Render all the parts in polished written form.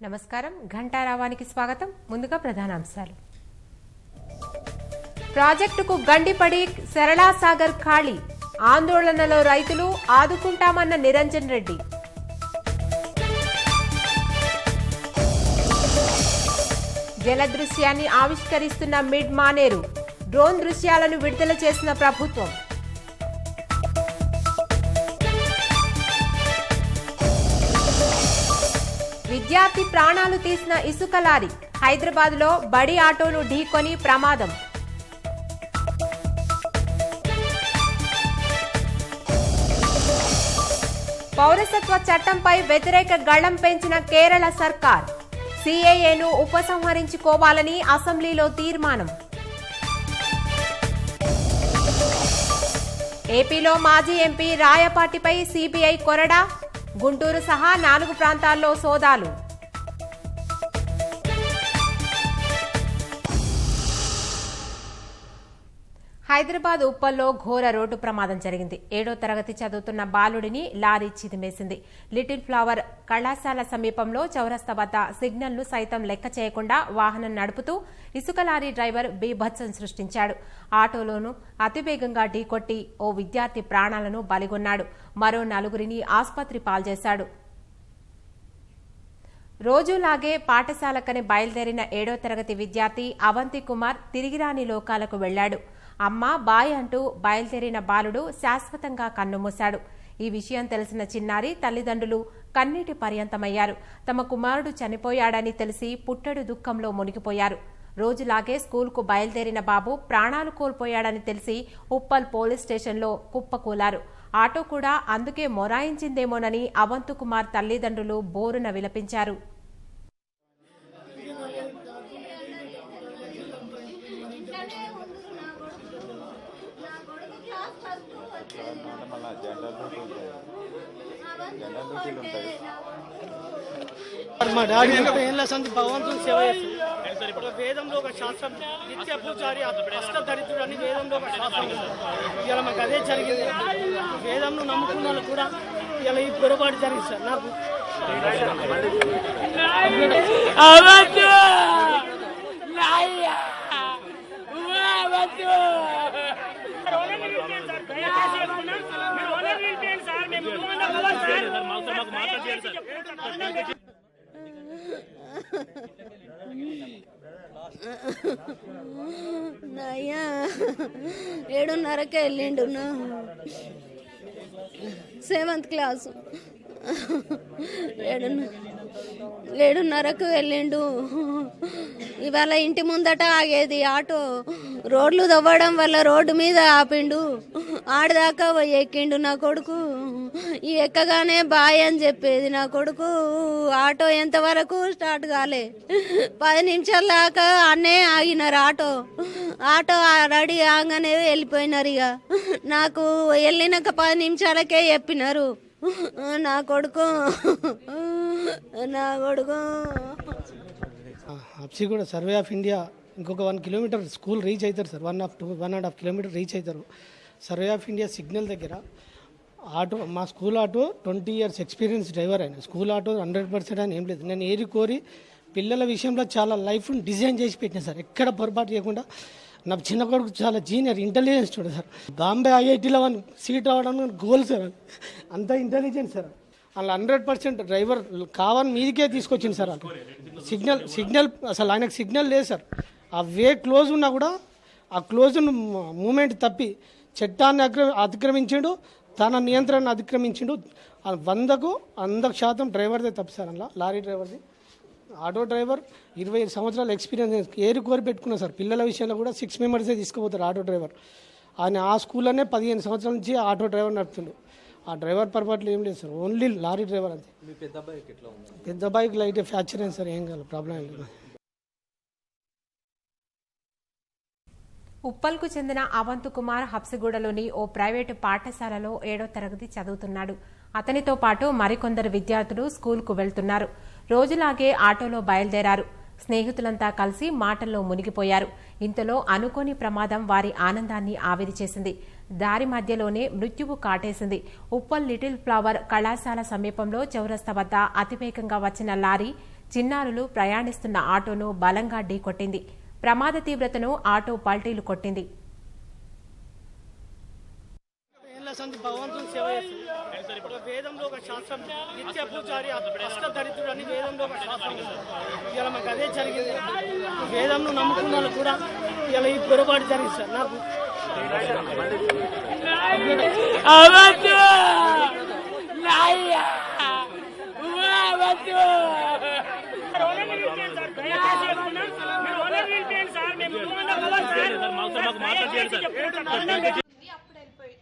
నమస్కారం ఘంటారావానికి స్వాగతం. ముందుగా ప్రధానాంశాలు. ప్రాజెక్టుకు గండిపడి సరళాసాగర్ ఖాళీ, ఆందోళనలో రైతులు, ఆదుకుంటామన్న నిరంజన్ రెడ్డి. జలదృశ్యాన్ని ఆవిష్కరిస్తున్న మిడ్ మానేరు, డ్రోన్ దృశ్యాలను విడుదల చేసిన ప్రభుత్వం. విద్యార్థి ప్రాణాలు తీసిన ఇసుక లారీ, హైదరాబాద్లో బడి ఆటోను ఢీకొని ప్రమాదం. పౌరసత్వ చట్టంపై వ్యతిరేక గళం పెంచిన కేరళ సర్కార్, సిఏఏను ఉపసంహరించుకోవాలని అసెంబ్లీలో తీర్మానం. ఏపీలో మాజీ ఎంపీ రాయపాటిపై సిబిఐ కొరడా, గుంటూరు సహా 4 ప్రాంతాల్లో సోదాలు. హైదరాబాద్ ఉప్పల్లో ఘోర రోడ్డు ప్రమాదం జరిగింది. 7వ తరగతి చదువుతున్న బాలుడిని లారీ చిదిమేసింది. లిటిల్ ఫ్లవర్ కళాశాల సమీపంలో చౌరస్తా వద్ద సిగ్నల్ ను సైతం లెక్క చేయకుండా వాహనం నడుపుతూ ఇసుక లారీ డ్రైవర్ బీభత్సం సృష్టించాడు. ఆటోలోనూ అతివేగంగా ఢీకొట్టి ఓ విద్యార్థి ప్రాణాలను బలిగొన్నాడు. మరో 4గురిని ఆసుపత్రి పాల్చేశాడు. రోజులాగే పాఠశాలకని బయలుదేరిన 7వ తరగతి విద్యార్థి అవంతి కుమార్ తిరిగిరాని లోకాలకు వెళ్లాడు. అమ్మ బాయ్ అంటూ బయలుదేరిన బాలుడు శాశ్వతంగా కన్నుమూశాడు. ఈ విషయం తెలిసిన చిన్నారి తల్లిదండ్రులు కన్నీటి పర్యంతమయ్యారు. తమ కుమారుడు చనిపోయాడని తెలిసి పుట్టెడు దుఃఖంలో మునిగిపోయారు. రోజులాగే స్కూల్కు బయలుదేరిన బాబు ప్రాణాలు కోల్పోయాడని తెలిసి ఉప్పల్ పోలీస్ స్టేషన్లో కుప్పకూలారు. ఆటో కూడా అందుకే మొరాయించిందేమోనని అవంతు కుమార్ తల్లిదండ్రులు బోరున విలపించారు. మా డాడీ 30 ఏళ్ల సంది భగవంతుని సేవ చేస్తారు. వేదంలో ఒక శాస్త్రం, నిత్య పూజారి అష్ట దరిద్రుడు అని వేదంలో ఒక శాస్త్రం. ఇలా మాకు అదే జరిగింది. వేదంను నమ్ముకున్న వాళ్ళు కూడా ఇలా ఈ పొరపాటు జరిగింది సార్. నాకు నయ్యా 7:30కే వెళ్ళిండు. 7th క్లాసు 7:30కు వెళ్ళిండు. ఇవాళ ఇంటి ముందట ఆగేది ఆటో, రోడ్లు తవ్వడం వల్ల రోడ్డు మీద ఆపిండు. ఆడదాకా ఎక్కిండు నా కొడుకు. ఈ ఎక్కగానే బాయ్ అని చెప్పేది నా కొడుకు. ఆటో ఎంతవరకు స్టార్ట్ కాలే. 10 నిమిషాల దాకా అన్నే ఆగినారు. ఆటో రెడీ ఆగానే వెళ్ళిపోయినారు. ఇక నాకు వెళ్ళినాక 10 నిమిషాలకే చెప్పినారు నా కొడుకు. హబ్సిగూడ సర్వే ఆఫ్ ఇండియా ఇంకొక 1 కిలోమీటర్ స్కూల్ రీచ్ అవుతారు సార్. 1.5 కిలోమీటర్ రీచ్ అవుతారు. సర్వే ఆఫ్ ఇండియా సిగ్నల్ దగ్గర ఆటో, మా school auto 20 years experience driver అయిన స్కూల్ ఆటో 100% అని ఏం లేదు. నేను ఏరి కోరి పిల్లల విషయంలో చాలా లైఫ్ని డిజైన్ చేసి పెట్టినా సార్. ఎక్కడ పొరపాటు చేయకుండా. నా చిన్న కొడుకు చాలా జీనియర్, ఇంటెలిజెన్స్ చూడండి సార్. బాంబే ఐఐటీలో 1 సీట్ రావడం గోల్ సార్. అంత ఇంటెలిజెన్స్ సార్. అలా 100% డ్రైవర్ కావాలని మీదికే తీసుకొచ్చింది సార్. సిగ్నల్ అసలు ఆయనకు సిగ్నల్ లేదు సార్. ఆ వే క్లోజ్ ఉన్నా కూడా ఆ క్లోజ్ మూమెంట్ తప్పి చట్టాన్ని అతిక్రమించిండు, తన నియంత్రణ అతిక్రమించిండు. 100% డ్రైవర్దే తప్పు సార్. అలా లారీ డ్రైవర్ది. ఆటో డ్రైవర్ 20 సంవత్సరాల ఎక్స్పీరియన్స్ ఏరి కోరి పెట్టుకున్నా సార్. పిల్లల విషయంలో కూడా 6 మెంబర్సే తీసుకుపోతారు ఆటో డ్రైవర్. ఆయన ఆ స్కూల్లోనే 15 సంవత్సరాల నుంచి ఆటో డ్రైవర్ నడుపుతుండు. ఆ డ్రైవర్ పొరపాట్లు ఏం లేదు సార్. ఓన్లీ లారీ డ్రైవర్ అంతే. పెద్ద బైక్ లైట్ ఫ్రాక్చర్ అయింది సార్. ఏం కాదు, ప్రాబ్లం ఏం లేదు. ఉప్పల్కు చెందిన అవంతు కుమార్ హబ్సిగూడలోని ఓ ప్రైవేటు పాఠశాలలో 7వ తరగతి చదువుతున్నాడు. అతనితో పాటు మరికొందరు విద్యార్థులు స్కూల్కు వెళ్తున్నారు. రోజులాగే ఆటోలో బయలుదేరారు. స్నేహితులంతా కలిసి మాటల్లో మునిగిపోయారు. ఇంతలో అనుకోని ప్రమాదం వారి ఆనందాన్ని ఆవిరి చేసింది. దారి మధ్యలోనే మృత్యువు కాటేసింది. ఉప్పల్ లిటిల్ ఫ్లవర్ కళాశాల సమీపంలో చౌరస్తా వద్ద అతివేగంగా వచ్చిన లారీ చిన్నారులు ప్రయాణిస్తున్న ఆటోను బలంగా ఢీకొట్టింది. ప్రమాద తీవ్రతను ఆటో పల్టీలు కొట్టింది. భగవంతుని సేవ చేస్తుంది. వేదంలో ఒక శాస్త్రం నిత్య పూజారి అష్టదరిద్రుడు అని వేదంలో ఒక శాస్త్రం. ఇలా మాకు అదే జరిగింది. వేదంను నమ్ముకున్న వాళ్ళు కూడా ఇలా ఈ పొరపాటు జరిగింది సార్. నాకు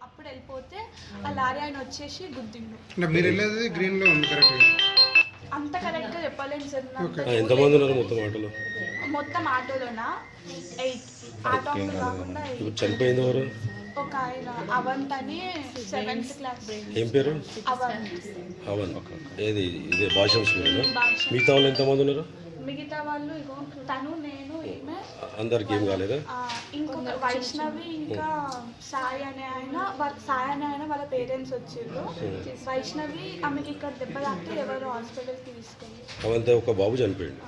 అప్పుడు వెళ్ళిపోతే ఆ లారీ ఆయన వచ్చేసి గుద్దిండు. మీరు వెళ్ళేది గ్రీన్ లో ఉంది కరెక్ట్. అంత కరెక్ట్ గా చెప్పలేను సార్. ఎంతమంది ఉన్నారు మొత్తం ఆటోలో? మొత్తం ఆటోలోనా 8. ఆటో కాకుండా చనిపోయింది ఎవరు? ఒక ఆయన అవంత్ అని 7th క్లాస్. ఏం పేరు? అవంత్. అవన్. ఏది ఇదే భాష స్కూల్. మిగతా వాళ్ళు ఎంతమంది ఉన్నారు? మిగతా వాళ్ళు ఇగో తను నేను ఈమె. అందరికి ఏం కాలేదా? ఇంకొక వైష్ణవి ఇంకా సాయి అనే ఆయన వాళ్ళ పేరెంట్స్ వచ్చిర్రు. వైష్ణవి ఆమెకి ఇక్కడ దెబ్బ తాకితే ఎవరు హాస్పిటల్కి తీసుకెళ్ళి అవంతా ఒక బాబు చనిపోయాడు.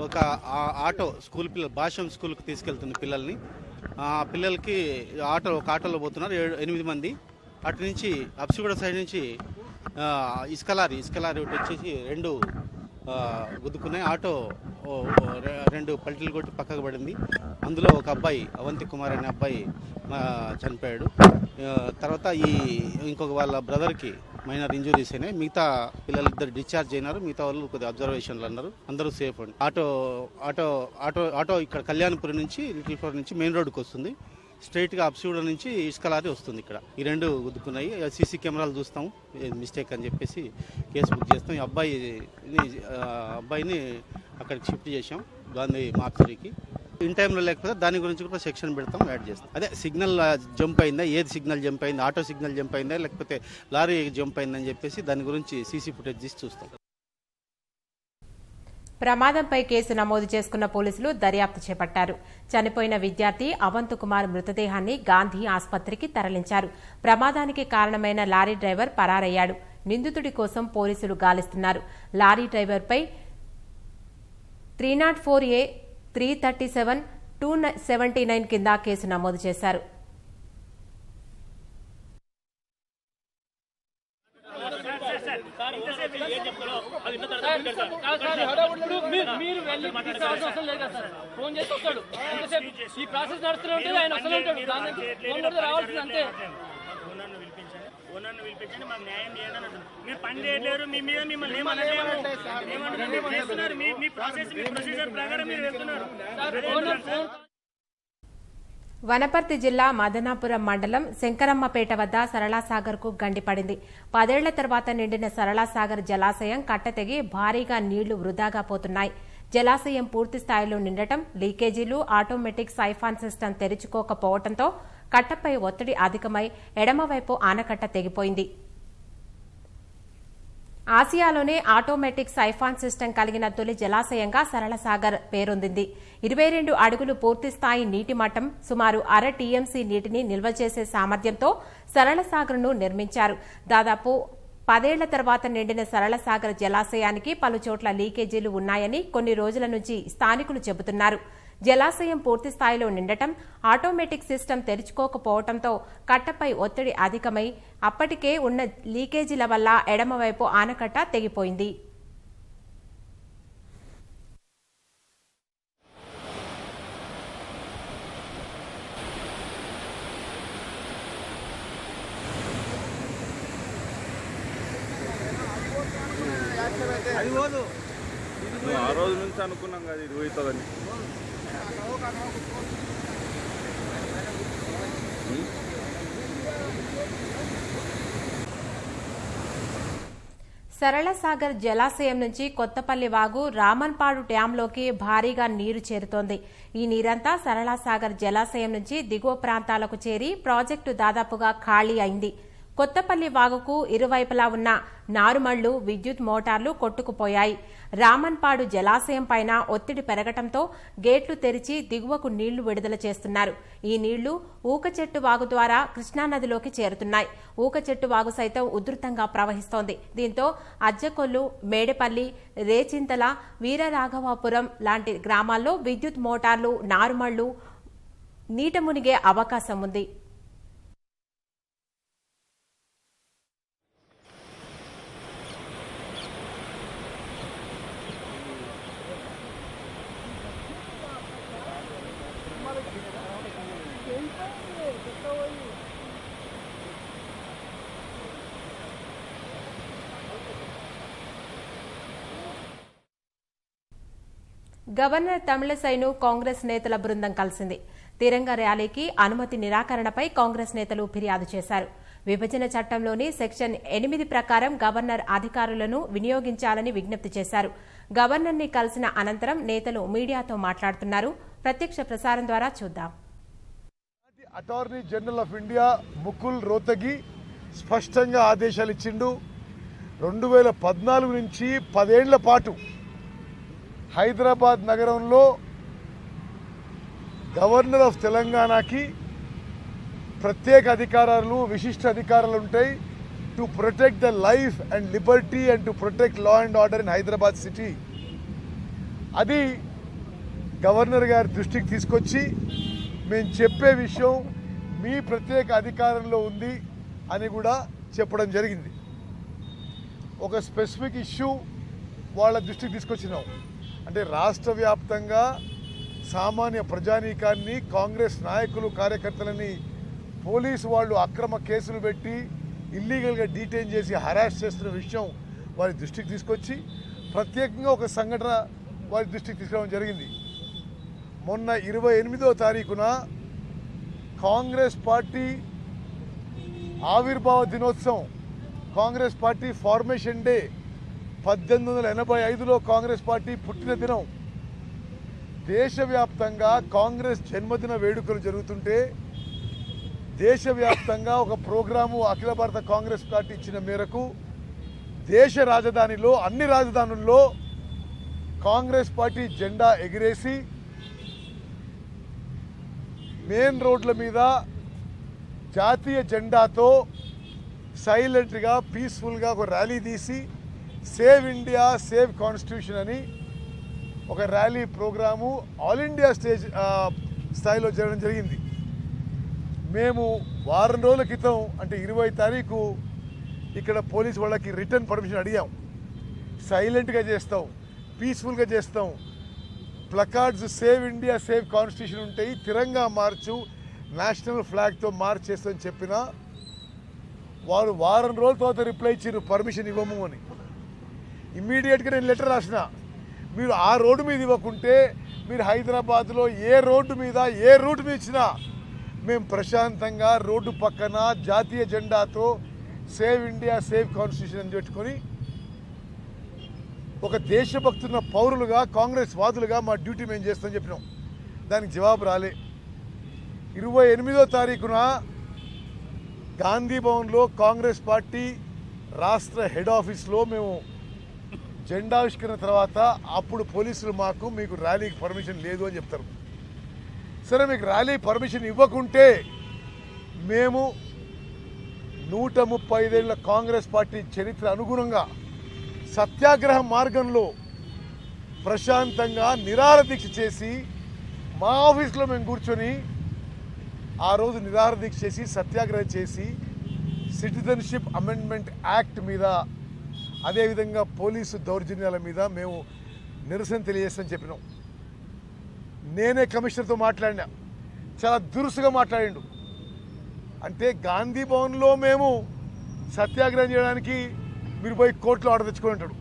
ఒక ఆటో స్కూల్ పిల్లలు భాషం స్కూల్కి తీసుకెళ్తుంది పిల్లల్ని. పిల్లలకి ఒక ఆటోలో పోతున్నారు 8 మంది. అటు నుంచి అప్సిగూడ సైడ్ నుంచి ఇసుక లారీ ఒకటి వచ్చేసి 2 గుద్దుకున్నాయి. ఆటో 2 పల్టీలు కొట్టి పక్కకు పడింది. అందులో ఒక అబ్బాయి అవంతి కుమార్ అనే అబ్బాయి చనిపోయాడు. తర్వాత ఇంకొక వాళ్ళ బ్రదర్కి మైనర్ ఇంజురీస్ అయినాయి. మిగతా పిల్లలిద్దరు డిశ్చార్జ్ అయినారు. మిగతా వాళ్ళు కొద్దిగా అబ్జర్వేషన్లు అన్నారు. అందరూ సేఫ్ అండి. ఆటో ఇక్కడ కళ్యాణపురం నుంచి లిటిల్ ఫ్లవర్ నుంచి మెయిన్ రోడ్డుకి వస్తుంది. స్ట్రైట్గా అప్సిగూడ నుంచి ఇసుక లారీ వస్తుంది. ఇక్కడ ఈ 2 గుద్దుకున్నాయి. సీసీ కెమెరాలు చూస్తాం, మిస్టేక్ అని చెప్పేసి కేసు బుక్ చేస్తాం. ఈ అబ్బాయిని అక్కడికి షిఫ్ట్ చేసాం గాంధీ మార్చురీకి. ఇన్ టైంలో లేకపోతే దాని గురించి కూడా సెక్షన్ పెడతాం, యాడ్ చేస్తాం. అదే సిగ్నల్ జంప్ అయిందా, ఏది సిగ్నల్ జంప్ అయింది, ఆటో సిగ్నల్ జంప్ అయిందా లేకపోతే లారీ జంప్ అయిందని చెప్పేసి దాని గురించి సీసీ ఫుటేజ్ తీసి చూస్తాం. ప్రమాదంపై కేసు నమోదు చేసుకున్న పోలీసులు దర్యాప్తు చేపట్టారు. చనిపోయిన విద్యార్థి అవంత్ కుమార్ మృతదేహాన్ని గాంధీ ఆసుపత్రికి తరలించారు. ప్రమాదానికి కారణమైన లారీ డ్రైవర్ పరారయ్యాడు. నిందితుడి కోసం పోలీసులు గాలిస్తున్నారు. లారీ డ్రైవర్పై 304A 337 279 కింద కేసు నమోదు చేశారు. మీరు వెళ్ళి అవసరం లేదు కదా సార్. ఫోన్ చేసి వస్తాడు. ఈ ప్రాసెస్ నడుస్తూనే ఉంటుంది. ఆయన వస్తూనే ఉంటాడు. ఫోన్ కొడితే రావాల్సింది అంతే. ఓనర్ను పిలిపించండి, మాకు న్యాయం చేయండి అని అంటున్నారు. మీరు పని చేయలేరు, మీ మీద మిమ్మల్ని ఏమనలేము. మీ ప్రొసీజర్ ప్రకారం మీరు వెళ్తున్నారు. వనపర్తి జిల్లా మదనాపురం మండలం శంకరమ్మపేట వద్ద సరళాసాగర్కు గండిపడింది. 10 ఏళ్ల తర్వాత నిండిన సరళాసాగర్ జలాశయం కట్టతెగి భారీగా నీళ్లు వృధాగా పోతున్నాయి. జలాశయం పూర్తి స్థాయిలో నిండటం, లీకేజీలు, ఆటోమేటిక్ సైఫాన్ సిస్టమ్ తెరుచుకోకపోవడంతో కట్టపై ఒత్తిడి అధికమై ఎడమవైపు ఆనకట్ట తెగిపోయింది. ఆసియాలోనే ఆటోమేటిక్ సైఫాన్ సిస్టమ్ కలిగిన తొలి జలాశయంగా సరళసాగర్ పేరొందింది. 22 అడుగులు పూర్తిస్థాయి నీటి మట్టం, సుమారు 1/2 టీఎంసీ నీటిని నిల్వ చేసే సామర్థ్యంతో సరళసాగర్ను నిర్మించారు. దాదాపు 10 ఏళ్ల తర్వాత నిండిన సరళసాగర్ జలాశయానికి పలుచోట్ల లీకేజీలు ఉన్నాయని కొన్ని రోజుల నుంచి స్థానికులు చెబుతున్నారు. జలాశయం పూర్తి స్థాయిలో నిండటం, ఆటోమేటిక్ సిస్టమ్ తెరుచుకోకపోవడంతో కట్టపై ఒత్తిడి అధికమై అప్పటికే ఉన్న లీకేజీల వల్ల ఎడమవైపు ఆనకట్ట తెగిపోయింది. ఆ రోజు నుంచి అనుకున్నాం కదా ఇది పోతుందని. సరళసాగర్ జలాశయం నుంచి కొత్తపల్లి వాగు రామన్పాడు డ్యాంలోకి భారీగా నీరు చేరుతోంది. ఈ నీరంతా సరళసాగర్ జలాశయం నుంచి దిగువ ప్రాంతాలకు చేరి ప్రాజెక్టు దాదాపుగా ఖాళీ అయింది. కొత్తపల్లి వాగుకు ఇరువైపులా ఉన్న నారుమళ్లు, విద్యుత్ మోటార్లు కొట్టుకుపోయాయి. రామన్పాడు జలాశయం పైన ఒత్తిడి పెరగటంతో గేట్లు తెరిచి దిగువకు నీళ్లు విడుదల చేస్తున్నారు. ఈ నీళ్లు ఊకచెట్టు వాగు ద్వారా కృష్ణానదిలోకి చేరుతున్నాయి. ఊకచెట్టు వాగు సైతం ఉధృతంగా ప్రవహిస్తోంది. దీంతో అజ్జకొల్లు, మేడపల్లి, రేచింతల, వీరరాఘవాపురం లాంటి గ్రామాల్లో విద్యుత్ మోటార్లు, నారుమళ్లు నీట మునిగే అవకాశం ఉంది. గవర్నర్ తమిళసైను కాంగ్రెస్ నేతల బృందం కలిసింది. తిరంగ ర్యాలీకి అనుమతి నిరాకరణపై కాంగ్రెస్ నేతలు ఫిర్యాదు చేశారు. విభజన చట్టంలోని సెక్షన్ 8 ప్రకారం గవర్నర్ అధికారులను వినియోగించాలని విజ్ఞప్తి చేశారు. గవర్నర్ని కలిసిన అనంతరం నేతలు మీడియాతో మాట్లాడుతున్నారు. ప్రత్యక్ష ప్రసారం ద్వారా చూద్దాం. Attorney general of India Mukul Rohatgi స్పష్టంగా ఆదేశాలు ఇచ్చిండు. 2014 నుంచి 10 ఏళ్ల పాటు హైదరాబాద్ నగరంలో గవర్నర్ ఆఫ్ తెలంగాణకి ప్రత్యేక అధికారాలు, విశిష్ట అధికారాలు ఉంటాయి. To protect the life and Liberty and to protect law and order in Hyderabad city. అది గవర్నర్ గారి దృష్టికి తీసుకొచ్చి మేము చెప్పే విషయం మీ ప్రత్యేక అధికారంలో ఉంది అని కూడా చెప్పడం జరిగింది. ఒక స్పెసిఫిక్ ఇష్యూ వాళ్ళ దృష్టికి తీసుకొచ్చినాం. అంటే రాష్ట్ర వ్యాప్తంగా సామాన్య ప్రజానీకాన్ని, కాంగ్రెస్ నాయకులు, కార్యకర్తలని పోలీసు వాళ్ళు అక్రమ కేసులు పెట్టి ఇల్లీగల్గా డీటైన్ చేసి హరాస్ చేస్తున్న విషయం వారి దృష్టికి తీసుకొచ్చి ప్రత్యేకంగా ఒక సంఘటన వారి దృష్టికి తీసుకురావడం జరిగింది. మొన్న 28వ తారీఖున కాంగ్రెస్ పార్టీ ఆవిర్భావ దినోత్సవం, కాంగ్రెస్ పార్టీ ఫార్మేషన్ డే, 1885లో కాంగ్రెస్ పార్టీ పుట్టిన దినం. దేశవ్యాప్తంగా కాంగ్రెస్ జన్మదిన వేడుకలు జరుగుతుంటే దేశవ్యాప్తంగా ఒక ప్రోగ్రాము అఖిల భారత కాంగ్రెస్ పార్టీ ఇచ్చిన మేరకు దేశ రాజధానిలో, అన్ని రాజధానుల్లో కాంగ్రెస్ పార్టీ జెండా ఎగిరేసి మెయిన్ రోడ్ల మీద జాతీయ జెండాతో సైలెంట్గా, పీస్ఫుల్గా ఒక ర్యాలీ తీసి సేవ్ ఇండియా, సేవ్ కాన్స్టిట్యూషన్ అని ఒక ర్యాలీ ప్రోగ్రాము ఆల్ ఇండియా స్థాయిలో జరగడం జరిగింది. మేము వారం రోజుల క్రితం, అంటే 20 తారీఖు ఇక్కడ పోలీసు వాళ్ళకి రిటర్న్ పర్మిషన్ అడిగాం. సైలెంట్గా చేస్తాం, పీస్ఫుల్గా చేస్తాం, placards save India, save constitution ఉంటాయి, తిరంగా మార్చు, నేషనల్ ఫ్లాగ్తో మార్చ్ చేస్తామని చెప్పినా వారు వారం రోజుల తర్వాత రిప్లై ఇచ్చారు పర్మిషన్ ఇవ్వము అని. ఇమ్మీడియట్గా నేను లెటర్ రాసిన, మీరు ఆ రోడ్డు మీద ఇవ్వకుంటే మీరు హైదరాబాద్లో ఏ రోడ్డు మీద, ఏ రూట్ మీద ఇచ్చినా మేము ప్రశాంతంగా రోడ్డు పక్కన జాతీయ జెండాతో సేవ్ ఇండియా, సేవ్ కాన్స్టిట్యూషన్ అని పెట్టుకొని ఒక దేశభక్తున్న పౌరులుగా, కాంగ్రెస్ వాదులుగా మా డ్యూటీ మేము చేస్తామని చెప్పినాం. దానికి జవాబు రాలే. 28వ తారీఖున గాంధీ భవన్లో కాంగ్రెస్ పార్టీ రాష్ట్ర హెడ్ ఆఫీస్లో మేము జెండావిష్కరణ తర్వాత అప్పుడు పోలీసులు మీకు ర్యాలీకి పర్మిషన్ లేదు అని చెప్తారు. సరే, మీకు ర్యాలీ పర్మిషన్ ఇవ్వకుంటే మేము 135 ఏళ్ల కాంగ్రెస్ పార్టీ చరిత్ర అనుగుణంగా సత్యాగ్రహ మార్గంలో ప్రశాంతంగా నిరాహార దీక్ష చేసి మా ఆఫీస్లో మేము కూర్చొని ఆ రోజు నిరాహార దీక్ష చేసి సత్యాగ్రహం చేసి సిటిజన్షిప్ అమెండ్మెంట్ యాక్ట్ మీద, అదేవిధంగా పోలీసు దౌర్జన్యాల మీద మేము నిరసన తెలియజేస్తామని చెప్పినాం. నేనే కమిషనర్తో మాట్లాడినా, చాలా దురుసుగా మాట్లాడిండు. అంటే గాంధీ భవన్లో మేము సత్యాగ్రహం చేయడానికి మీరు పోయి కోర్టులో ఆర్డర్ తెచ్చుకొని ఉంటాడు.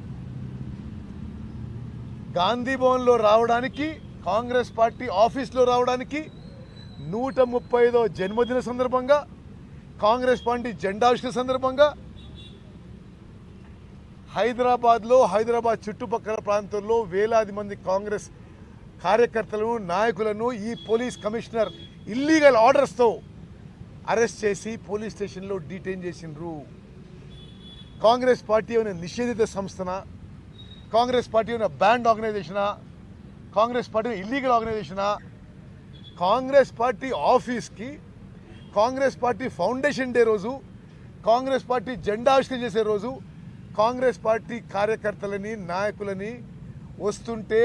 గాంధీ భవన్లో రావడానికి, కాంగ్రెస్ పార్టీ ఆఫీస్లో రావడానికి 135వ జన్మదిన సందర్భంగా, కాంగ్రెస్ పార్టీ జెండావిష్కరణ సందర్భంగా హైదరాబాద్లో, హైదరాబాద్ చుట్టుపక్కల ప్రాంతాల్లో వేలాది మంది కాంగ్రెస్ కార్యకర్తలను, నాయకులను ఈ పోలీస్ కమిషనర్ ఇల్లీగల్ ఆర్డర్స్తో అరెస్ట్ చేసి పోలీస్ స్టేషన్లో డీటైన్ చేసిండ్రు. కాంగ్రెస్ పార్టీ ఏమైనా నిషేధిత సంస్థనా? కాంగ్రెస్ పార్టీ ఏమైనా బ్యాండ్ ఆర్గనైజేషనా? కాంగ్రెస్ పార్టీ ఇల్లీగల్ ఆర్గనైజేషనా? కాంగ్రెస్ పార్టీ ఆఫీస్కి కాంగ్రెస్ పార్టీ ఫౌండేషన్ డే రోజు, కాంగ్రెస్ పార్టీ జెండా ఆవిష్కరణ చేసే రోజు కాంగ్రెస్ పార్టీ కార్యకర్తలని నాయకులని వస్తుంటే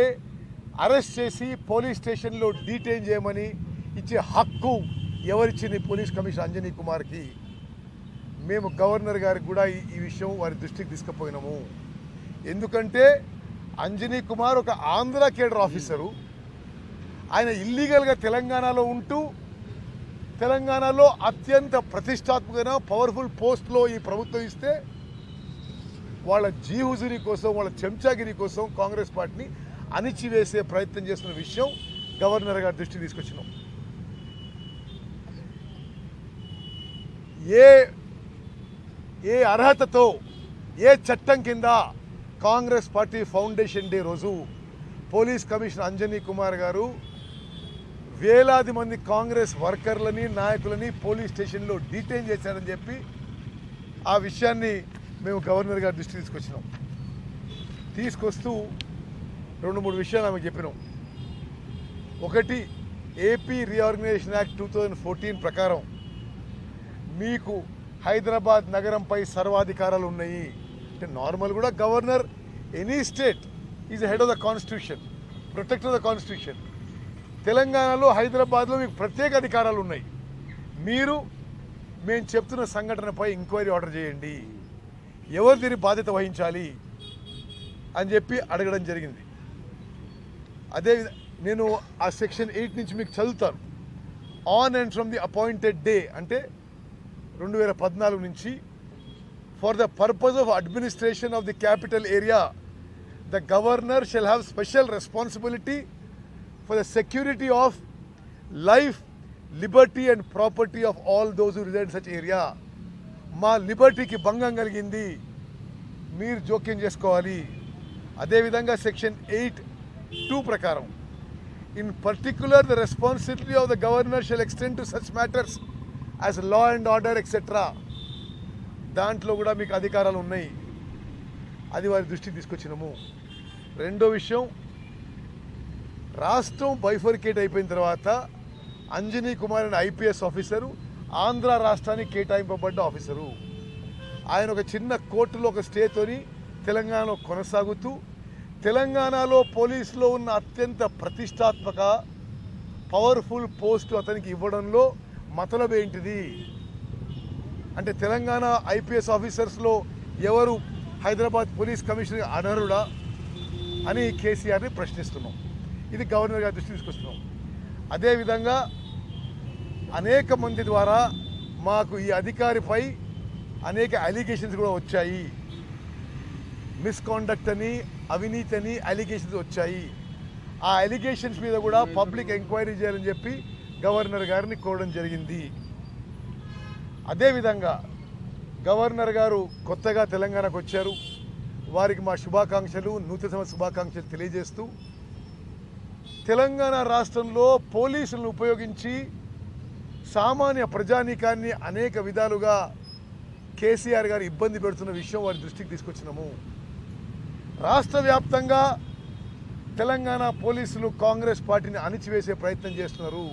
అరెస్ట్ చేసి పోలీస్ స్టేషన్లో డీటైన్ చేయమని ఇచ్చే హక్కు ఎవరిచ్చింది? పోలీస్ కమిషనర్ అంజనీ కుమార్కి. మేము గవర్నర్ గారికి కూడా ఈ విషయం వారి దృష్టికి తీసుకుపోయినాము. ఎందుకంటే అంజనీ కుమార్ ఒక ఆంధ్ర కేడర్ ఆఫీసరు. ఆయన ఇల్లీగల్గా తెలంగాణలో ఉంటూ తెలంగాణలో అత్యంత ప్రతిష్టాత్మకమైన పవర్ఫుల్ పోస్ట్లో ఈ ప్రభుత్వం ఇస్తే వాళ్ళ జీహుజురీ కోసం, వాళ్ళ చెంచాగిరి కోసం కాంగ్రెస్ పార్టీని అణిచివేసే ప్రయత్నం చేస్తున్న విషయం గవర్నర్ గారి దృష్టికి తీసుకొచ్చినాం. ఏ అర్హతతో, ఏ చట్టం కింద కాంగ్రెస్ పార్టీ ఫౌండేషన్ డే రోజు పోలీస్ కమిషనర్ అంజనీ కుమార్ గారు వేలాది మంది కాంగ్రెస్ వర్కర్లని నాయకులని పోలీస్ స్టేషన్లో డీటైన్ చేశారని చెప్పి ఆ విషయాన్ని మేము గవర్నర్ గారి దృష్టికి తీసుకొచ్చినాం. తీసుకొస్తూ 2-3 విషయాలు ఆమెకు చెప్పినాం. ఒకటి, ఏపీ రీఆర్గనైజేషన్ యాక్ట్ 2014 ప్రకారం మీకు హైదరాబాద్ నగరంపై సర్వాధికారాలు ఉన్నాయి. అంటే నార్మల్ కూడా governor any state is head of the constitution, protector of the constitution. తెలంగాణలో హైదరాబాద్లో మీకు ప్రత్యేక అధికారాలు ఉన్నాయి. మేము చెప్తున్న సంఘటనపై ఎంక్వైరీ ఆర్డర్ చేయండి, ఎవరు దీని బాధ్యత వహించాలి అని చెప్పి అడగడం జరిగింది. అదే నేను ఆ సెక్షన్ 8 నుంచి మీకు చదువుతాను. On and from the appointed day అంటే 2014 నుంచి for the purpose of administration of the capital area the governor shall have special responsibility for the security of life, liberty and property of all those who reside in such area. మా లిబర్టీకి భంగం కలిగింది, మీరు జోక్యం చేసుకోవాలి. అదేవిధంగా section 8(2) ప్రకారం in particular the responsibility of the governor shall extend to such matters as law and order etcetera. దాంట్లో కూడా మీకు అధికారాలు ఉన్నాయి. అది వారి దృష్టికి తీసుకొచ్చినాము. రెండో విషయం, రాష్ట్రం బైఫర్కేట్ అయిపోయిన తర్వాత అంజనీ కుమార్ అనే ఐపీఎస్ ఆఫీసరు ఆంధ్ర రాష్ట్రానికి కేటాయింపబడ్డ ఆఫీసరు. ఆయన ఒక చిన్న కోర్టులో ఒక స్టేతోని తెలంగాణలో కొనసాగుతూ తెలంగాణలో పోలీసులో ఉన్న అత్యంత ప్రతిష్టాత్మక పవర్ఫుల్ పోస్టు అతనికి ఇవ్వడంలో మతలబు ఏంటిది? అంటే తెలంగాణ ఐపీఎస్ ఆఫీసర్స్లో ఎవరు హైదరాబాద్ పోలీస్ కమిషనర్ అనర్హుడా అని కేసీఆర్ని ప్రశ్నిస్తున్నాం. ఇది గవర్నర్ గారి దృష్టికి తీసుకొస్తున్నాం. అదేవిధంగా అనేక మంది ద్వారా మాకు ఈ అధికారిపై అనేక అలిగేషన్స్ కూడా వచ్చాయి. మిస్కాండక్ట్ అని, అవినీతి అని అలిగేషన్స్ వచ్చాయి. ఆ అలిగేషన్స్ మీద కూడా పబ్లిక్ ఎంక్వైరీ చేయాలని చెప్పి గవర్నర్ గారిని కోరడం జరిగింది. అదేవిధంగా గవర్నర్ గారు కొత్తగా తెలంగాణకు వచ్చారు. వారికి మా శుభాకాంక్షలు, నూతన సంవత్సర శుభాకాంక్షలు తెలియజేస్తూ తెలంగాణ రాష్ట్రంలో పోలీసులను ఉపయోగించి సామాన్య ప్రజానీకాన్ని అనేక విధాలుగా కేసీఆర్ గారు ఇబ్బంది పెడుతున్న విషయం వారి దృష్టికి తీసుకొచ్చినాము. రాష్ట్ర వ్యాప్తంగా తెలంగాణ పోలీసులు కాంగ్రెస్ పార్టీని అణిచివేసే ప్రయత్నం చేస్తున్నారు.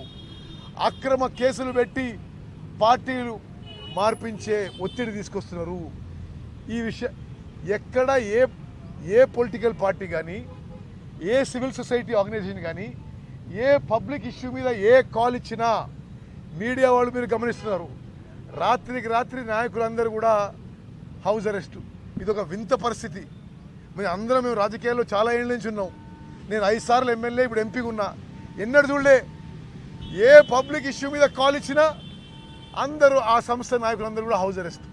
అక్రమ కేసులు పెట్టి పార్టీలు మార్పించే ఒత్తిడి తీసుకొస్తున్నారు. ఈ విషయం ఎక్కడ ఏ పొలిటికల్ పార్టీ కానీ, ఏ సివిల్ సొసైటీ ఆర్గనైజేషన్ కానీ ఏ పబ్లిక్ ఇష్యూ మీద ఏ కాల్ ఇచ్చినా మీడియా వాళ్ళు మీరు గమనిస్తున్నారు, రాత్రికి రాత్రి నాయకులందరూ కూడా హౌస్ అరెస్టు. ఇదొక వింత పరిస్థితి. మేము రాజకీయాల్లో చాలా ఏళ్ళ నుంచి ఉన్నాం. నేను 5 సార్లు ఎమ్మెల్యే, ఇప్పుడు ఎంపీగా ఉన్నా. ఎన్నడూ చూడలే ఏ పబ్లిక్ ఇష్యూ మీద కాల్ ఇచ్చినా అందరూ ఆ సంస్థ నాయకులందరూ కూడా హౌస్ అరెస్ట్.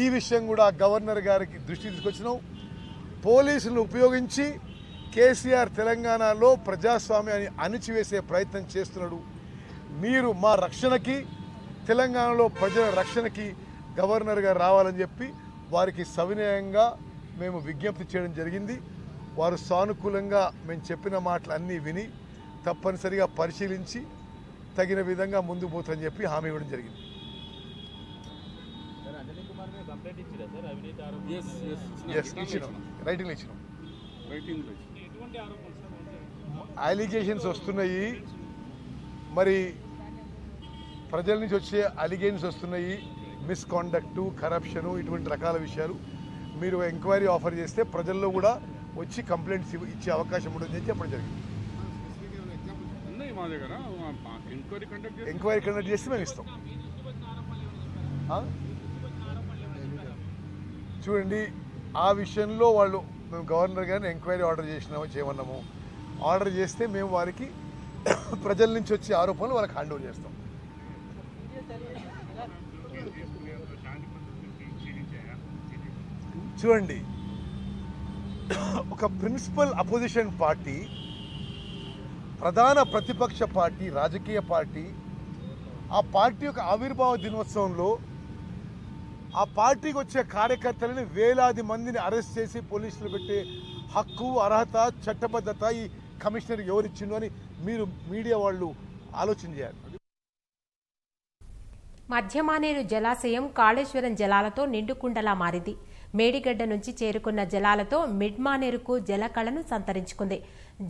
ఈ విషయం కూడా గవర్నర్ గారికి దృష్టికి తీసుకొచ్చినాం. పోలీసులను ఉపయోగించి కేసీఆర్ తెలంగాణలో ప్రజాస్వామ్యాన్ని అణిచివేసే ప్రయత్నం చేస్తున్నాడు. మీరు మా రక్షణకి, తెలంగాణలో ప్రజల రక్షణకి గవర్నర్ గారు రావాలని చెప్పి వారికి సవినయంగా మేము విజ్ఞప్తి చేయడం జరిగింది. వారు సానుకూలంగా మేము చెప్పిన మాటలు అన్నీ విని తప్పనిసరిగా పరిశీలించి తగిన విధంగా ముందుకు పోతుందని చెప్పి హామీ ఇవ్వడం జరిగింది. ఇచ్చినాం, రైటింగ్లో ఇచ్చినాం. అలిగేషన్స్ వస్తున్నాయి, మరి ప్రజల నుంచి వచ్చే అలిగేషన్స్ వస్తున్నాయి, మిస్కాండక్టు, కరప్షను, ఇటువంటి రకాల విషయాలు. మీరు ఎంక్వైరీ ఆఫర్ చేస్తే ప్రజల్లో కూడా వచ్చి కంప్లైంట్స్ ఇచ్చే అవకాశం ఉంటుందని చెప్పడం జరిగింది. ఎంక్వైరీ కండక్ట్ చేస్తే మేము ఇస్తాం. చూడండి, ఆ విషయంలో వాళ్ళు మేము గవర్నర్ గారిని ఎంక్వైరీ ఆర్డర్ చేయమన్నాము. ఆర్డర్ చేస్తే మేము వారికి ప్రజల నుంచి వచ్చే ఆరోపణలు వాళ్ళకి హ్యాండ్ ఓవర్ చేస్తాం. చూడండి, ఒక ప్రిన్సిపల్ అపోజిషన్ పార్టీ, ప్రధాన ప్రతిపక్ష పార్టీ, రాజకీయ పార్టీ, ఆ పార్టీ యొక్క ఆవిర్భావ దినోత్సవంలో ఆ పార్టీకి వచ్చే కార్యకర్తలని వేలాది మందిని అరెస్ట్ చేసి పోలీసులు పెట్టే హక్కు, అర్హత, చట్టబద్ధత ఈ కమిషనర్ ఎవరిచ్చిండు అని మీరు మీడియా వాళ్ళు ఆలోచన చేయాలి. మధ్యమానేరు జలాశయం కాళేశ్వరం జలాలతో నిండుకుండలా మారింది. మేడిగడ్డ నుంచి చేరుకున్న జలాలతో మిడ్మానేరుకు జలకళను సంతరించుకుంది.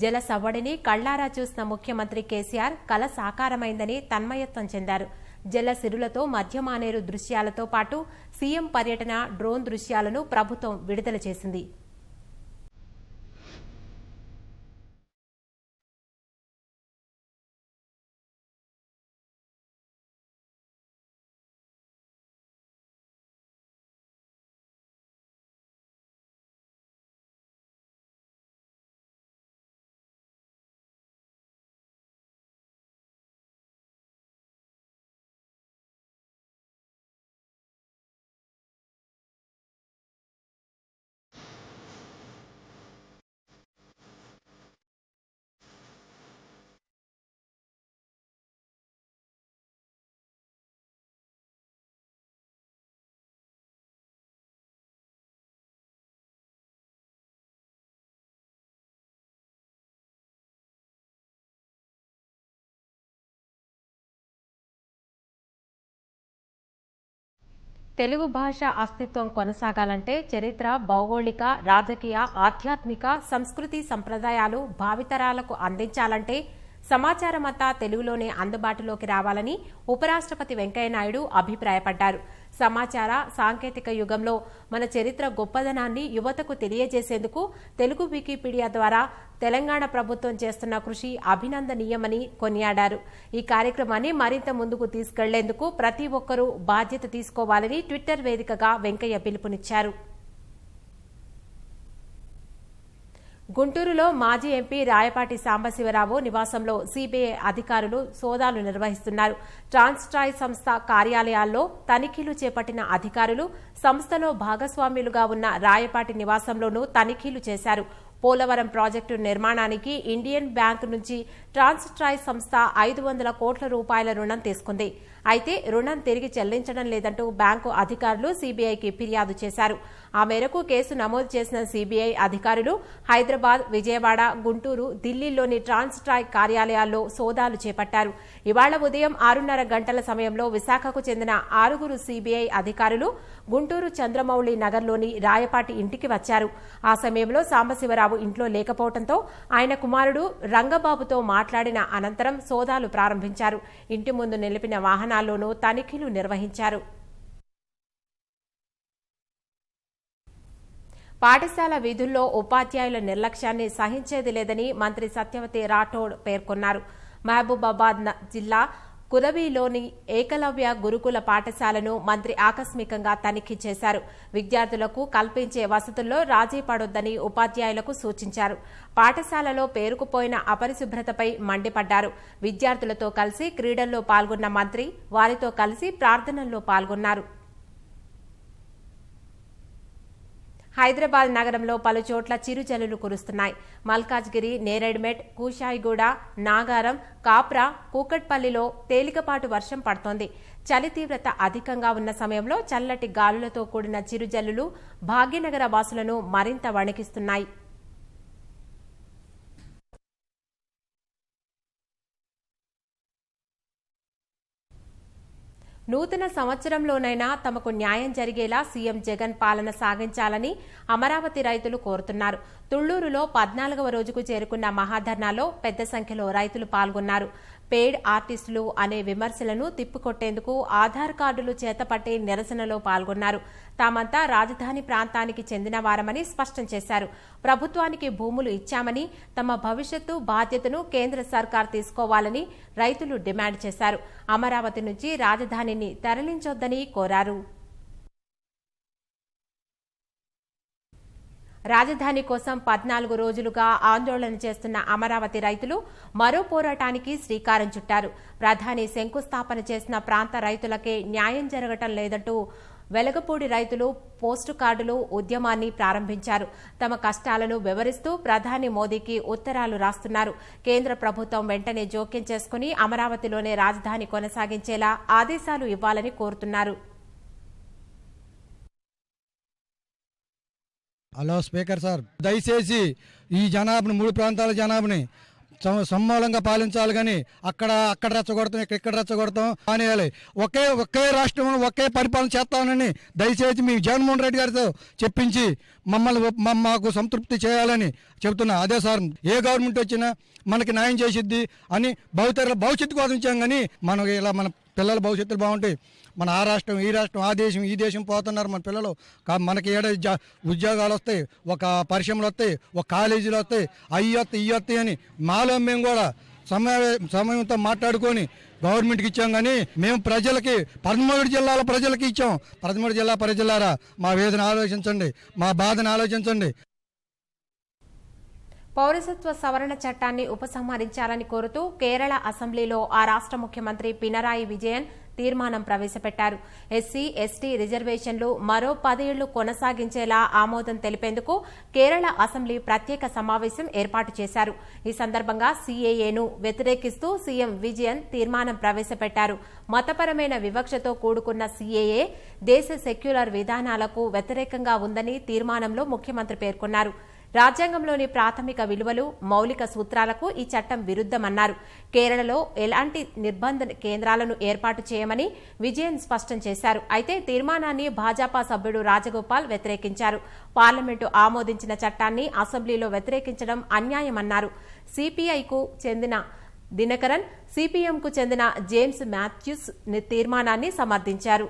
జల సవ్వడిని కళ్లారా చూసిన ముఖ్యమంత్రి కేసీఆర్ కల సాకారమైందని తన్మయత్వం చెందారు. జల సిరులతో మధ్యమానేరు దృశ్యాలతో పాటు సీఎం పర్యటన డ్రోన్ దృశ్యాలను ప్రభుత్వం విడుదల చేసింది. తెలుగు భాష అస్తిత్వం కొనసాగాలంటే చరిత్ర, భౌగోళిక, రాజకీయ, ఆధ్యాత్మిక, సంస్కృతి సంప్రదాయాలు భావితరాలకు అందించాలంటే సమాచారం అంతా తెలుగులోనే అందుబాటులోకి రావాలని ఉపరాష్ట్రపతి వెంకయ్యనాయుడు అభిప్రాయపడ్డారు. సమాచార సాంకేతిక యుగంలో మన చరిత్ర గొప్పదనాన్ని యువతకు తెలియజేసేందుకు తెలుగు వికీపీడియా ద్వారా తెలంగాణ ప్రభుత్వం చేస్తున్న కృషి అభినందనీయమని కొనియాడారు. ఈ కార్యక్రమాన్ని మరింత ముందుకు తీసుకెళ్లేందుకు ప్రతి ఒక్కరూ బాధ్యత తీసుకోవాలని ట్విట్టర్ వేదికగా వెంకయ్య పిలుపునిచ్చారు. గుంటూరులో మాజీ ఎంపీ రాయపాటి సాంబశివరావు నివాసంలో సీబీఐ అధికారులు సోదాలు నిర్వహిస్తున్నారు. ట్రాన్స్ట్రాయ్ సంస్థ కార్యాలయాల్లో తనిఖీలు చేపట్టిన అధికారులు సంస్థలో భాగస్వామ్యులుగా ఉన్న రాయపాటి నివాసంలోనూ తనిఖీలు చేశారు. పోలవరం ప్రాజెక్టు నిర్మాణానికి ఇండియన్ బ్యాంక్ నుంచి ట్రాన్స్ట్రాయ్ సంస్థ 500 కోట్ల రూపాయల రుణం తీసుకుంది. అయితే రుణం తిరిగి చెల్లించడం లేదంటూ బ్యాంకు అధికారులు సీబీఐకి ఫిర్యాదు చేశారు. ఆ మేరకు కేసు నమోదు చేసిన సీబీఐ అధికారులు హైదరాబాద్, విజయవాడ, గుంటూరు, ఢిల్లీలోని ట్రాన్స్ట్రాయ్ కార్యాలయాల్లో సోదాలు చేపట్టారు. ఇవాళ ఉదయం 6:30 గంటల సమయంలో విశాఖకు చెందిన 6 సీబీఐ అధికారులు గుంటూరు చంద్రమౌళి నగర్లోని రాయపాటి ఇంటికి వచ్చారు. ఆ సమయంలో సాంబశివరావు ఇంట్లో లేకపోవడంతో ఆయన కుమారుడు రంగబాబుతో మాట్లాడిన అనంతరం సోదాలు ప్రారంభించారు. ఇంటి ముందు నిలిపిన వాహనాల్లోనూ తనిఖీలు నిర్వహించారు. పాఠశాల విధుల్లో ఉపాధ్యాయుల నిర్లక్ష్యాన్ని సహించేది లేదని మంత్రి సత్యవతి రాఠోడ్ పేర్కొన్నారు. మహబూబాబాద్ జిల్లా కురవిలోని ఏకలవ్య గురుకుల పాఠశాలను మంత్రి ఆకస్మికంగా తనిఖీ చేశారు. విద్యార్థులకు కల్పించే వసతుల్లో రాజీ పడొద్దని ఉపాధ్యాయులకు సూచించారు. పాఠశాలలో పేరుకుపోయిన అపరిశుభ్రతపై మండిపడ్డారు. విద్యార్థులతో కలిసి క్రీడల్లో పాల్గొన్న మంత్రి వారితో కలిసి ప్రార్థనల్లో పాల్గొన్నారు. హైదరాబాద్ నగరంలో పలుచోట్ల చిరుజల్లులు కురుస్తున్నాయి. మల్కాజ్గిరి, నేరేడ్మెట్, కూషాయిగూడ, నాగారం, కాప్రా, కూకట్పల్లిలో తేలికపాటు వర్షం పడుతోంది. చలి తీవ్రత అధికంగా ఉన్న సమయంలో చల్లటి గాలులతో కూడిన చిరుజల్లులు భాగ్యనగర వాసులను మరింత వణికిస్తున్నాయి. నూతన సంవత్సరంలోనైనా తమకు న్యాయం జరిగేలా సీఎం జగన్ పాలన సాగించాలని అమరావతి రైతులు కోరుతున్నారు. తుళ్లూరులో 14వ రోజుకు చేరుకున్న మహాధర్నాలో పెద్ద సంఖ్యలో రైతులు పాల్గొన్నారు. పేడ్ ఆర్టిస్టులు అనే విమర్శలను తిప్పికొట్టేందుకు ఆధార్ కార్డులు చేతపట్టి నిరసనలో పాల్గొన్నారు. తామంతా రాజధాని ప్రాంతానికి చెందిన వారమని స్పష్టం చేశారు. ప్రభుత్వానికి భూములు ఇచ్చామని, తమ భవిష్యత్తు బాధ్యతను కేంద్ర సర్కార్ తీసుకోవాలని రైతులు డిమాండ్ చేశారు. అమరావతి నుంచి రాజధానిని తరలించొద్దని కోరారు. రాజధాని కోసం 14 రోజులుగా ఆందోళన చేస్తున్న అమరావతి రైతులు మరో పోరాటానికి శ్రీకారం చుట్టారు. ప్రధాని శంకుస్థాపన చేసిన ప్రాంత రైతులకే న్యాయం జరగటం లేదంటూ వెలగపూడి రైతులు పోస్టు కార్డులు ఉద్యమాన్ని ప్రారంభించారు. తమ కష్టాలను వివరిస్తూ ప్రధాని మోదీకి ఉత్తరాలు రాస్తున్నారు. కేంద్ర ప్రభుత్వం వెంటనే జోక్యం చేసుకుని అమరావతిలోనే రాజధాని కొనసాగించేలా ఆదేశాలు ఇవ్వాలని కోరుతున్నారు. హలో స్పీకర్ సార్, దయచేసి ఈ జనాభాని 3 ప్రాంతాల జనాభాని సమ్మూలంగా పాలించాలి. కానీ అక్కడ రెచ్చగొడతాం, ఇక్కడ రెచ్చగొడతాం అనేయాలి. ఒకే రాష్ట్రం ఒకే పరిపాలన చేస్తానని దయచేసి మీ జగన్మోహన్ రెడ్డి గారితో చెప్పించి మాకు సంతృప్తి చేయాలని చెబుతున్నా. అదే సార్, ఏ గవర్నమెంట్ వచ్చినా మనకి న్యాయం చేసిద్ది అని భవిష్యత్తు కోసం ఇచ్చాం. కానీ మనకి ఇలా మన పిల్లల భవిష్యత్తులు బాగుంటాయి. మన ఆ రాష్ట్రం ఈ రాష్ట్రం ఆ దేశం ఈ దేశం పోతున్నారు మన పిల్లలు. మనకి ఉద్యోగాలు వస్తాయి, ఒక పరిశ్రమలు వస్తాయి, ఒక కాలేజీలు వస్తాయి, అయ్యి వస్తాయి అని మాలో మేము కూడా సమయంతో మాట్లాడుకొని గవర్నమెంట్కి ఇచ్చాం. కానీ మేము ప్రజలకి 13 జిల్లాల ప్రజలకి ఇచ్చాం. 13 జిల్లా ప్రజలారా మా వేదన ఆలోచించండి, మా బాధను ఆలోచించండి. పౌరసత్వ సవరణ చట్టాన్ని ఉపసంహరించాలని కోరుతూ కేరళ అసెంబ్లీలో ఆ రాష్ట్ర ముఖ్యమంత్రి పినరాయి విజయన్ తీర్మానం ప్రవేశపెట్టారు. ఎస్సీ, ఎస్టీ రిజర్వేషన్లు మరో 10 ఏళ్లు కొనసాగించేలా ఆమోదం తెలిపేందుకు కేరళ అసెంబ్లీ ప్రత్యేక సమావేశం ఏర్పాటు చేశారు. ఈ సందర్భంగా సీఏఏను వ్యతిరేకిస్తూ సీఎం విజయన్ తీర్మానం ప్రవేశపెట్టారు. మతపరమైన వివక్షతో కూడుకున్న సీఏఏ దేశ సెక్యులర్ విధానాలకు వ్యతిరేకంగా ఉందని తీర్మానంలో ముఖ్యమంత్రి పేర్కొన్నారు. రాజ్యాంగంలోని ప్రాథమిక విలువలు, మౌలిక సూత్రాలకు ఈ చట్టం విరుద్దమన్నారు. కేరళలో ఎలాంటి నిర్బంధ కేంద్రాలను ఏర్పాటు చేయమని విజయన్ స్పష్టం చేశారు. అయితే తీర్మానాన్ని భాజపా సభ్యుడు రాజగోపాల్ వ్యతిరేకించారు. పార్లమెంటు ఆమోదించిన చట్టాన్ని అసెంబ్లీలో వ్యతిరేకించడం అన్యాయమన్నారు. సిపిఐకు చెందిన దినకరన్, సిపిఎంకు చెందిన జేమ్స్ మాథ్యూస్ తీర్మానాన్ని సమర్థించారు.